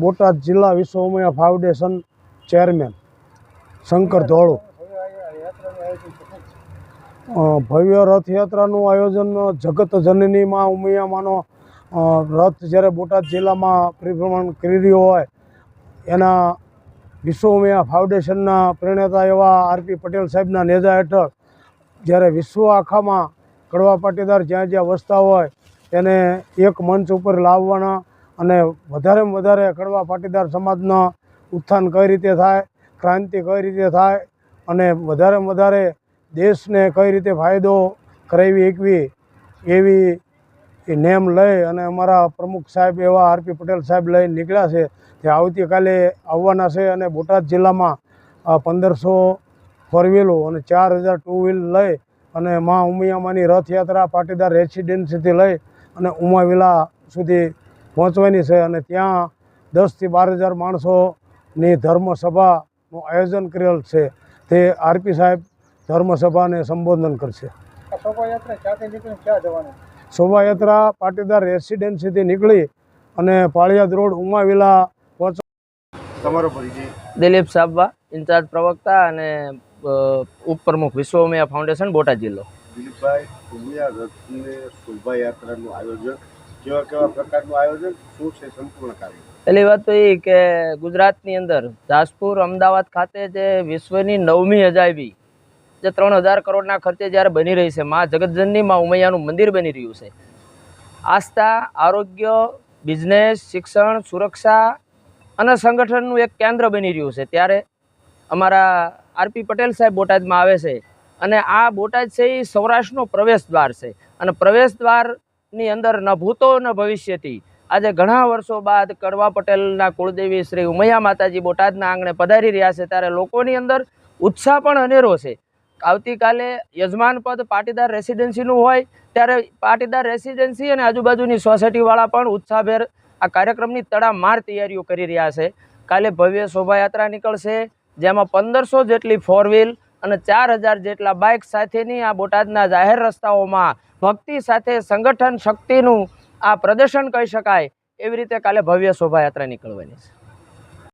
બોટાદ જિલ્લા વિશ્વ Umiya foundation chairman Shankar Dholu. ભવ્ય રથયાત્રાનું આયોજન જગત જનની માં ઉમિયામાંનો રથ જ્યારે બોટાદ જિલ્લામાં પરિભ્રમણ કરી રહ્યો હોય એના વિશ્વ ઉમિયા ફાઉન્ડેશનના પ્રેરણાતા એવા આરપી પટેલ સાહેબના નેજા હેઠળ જ્યારે વિશ્વ આખામાં કડવા પાટીદાર જ્યાં જ્યાં વસતા હોય તેને એક મંચ ઉપર લાવવાના અને વધારેમાં વધારે કડવા પાટીદાર સમાજના ઉત્થાન કઈ રીતે થાય, ક્રાંતિ કઈ રીતે થાય અને વધારેમાં વધારે દેશને કઈ રીતે ફાયદો કરાવી શકવી એવી નેમ લઈ અને અમારા પ્રમુખ સાહેબ એવા આરપી પટેલ સાહેબ લઈ નીકળ્યા છે। તે આવતીકાલે આવવાના છે અને બોટાદ જિલ્લામાં 1500 ફોર વ્હીલો અને 4000 ટુ વ્હીલ લઈ અને મા ઉમિયામાંની રથયાત્રા પાટીદાર રેસિડેન્સીથી લઈ અને ઉમાવિલા સુધી પહોંચવાની છે અને ત્યાં 10 થી 12000 માણસોની ધર્મસભાનું આયોજન કરેલ છે। તે આરપી સાહેબ ધર્મસભાને સંબોધન કરશે। શોભાયાત્રા પાટીદાર રેસિડેન્સીથી નીકળી અને પાળિયાદ રોડ ઉમાવિલા પહોંચવા। તમારો પરિચય? દિલીપ સાબવા, ઇન્ચાર્જ પ્રવક્તા અને ઉપપ્રમુખ વિશ્વ ઉમિયા ફાઉન્ડેશન બોટાદ જિલ્લો। દિલીપભાઈ, ઉમિયા રથની શોભાયાત્રાનું આયોજન કેવા કેવા પ્રકારનું આયોજન, શું છે સંપૂર્ણ કાર્ય? પહેલી વાત તો એ કે ગુજરાતની અંદર જાસપુર અમદાવાદ ખાતે જે વિશ્વની 9મી અજાયબી જે 3000 કરોડના ખર્ચે જ્યારે બની રહી છે, મા જગતજનની મા ઉમૈયાનું મંદિર બની રહ્યું છે। આસ્થા, આરોગ્ય, બિઝનેસ, શિક્ષણ, સુરક્ષા અને સંગઠનનું એક કેન્દ્ર બની રહ્યું છે। ત્યારે અમારા આરપી પટેલ સાહેબ બોટાદમાં આવે છે અને આ બોટાદ છે એ સૌરાષ્ટ્રનો પ્રવેશ દ્વાર છે અને પ્રવેશ દ્વારની અંદર ન ભૂતો ન ભવિષ્યથી આજે ઘણા વર્ષો બાદ કડવા પટેલના કુળદેવી શ્રી ઉમૈયા માતાજી બોટાદના આંગણે પધારી રહ્યા છે। ત્યારે લોકોની અંદર ઉત્સાહ પણ અનેરો છે। આવતીકાલે યજમાન પદ પાટીદાર રેસિડેન્સીનું હોય ત્યારે પાટીદાર રેસિડેન્સી અને આજુબાજુની સોસાયટીવાળા પણ ઉત્સાહભેર આ કાર્યક્રમની તડામાર તૈયારીઓ કરી રહ્યા છે। કાલે ભવ્ય શોભાયાત્રા નીકળશે જેમાં 1500 જેટલી ફોર વ્હીલ અને 4000 જેટલા બાઇક સાથેની આ બોટાદના જાહેર રસ્તાઓમાં ભક્તિ સાથે સંગઠન શક્તિનું આ પ્રદર્શન કહી શકાય એવી રીતે કાલે ભવ્ય શોભાયાત્રા નીકળવાની છે।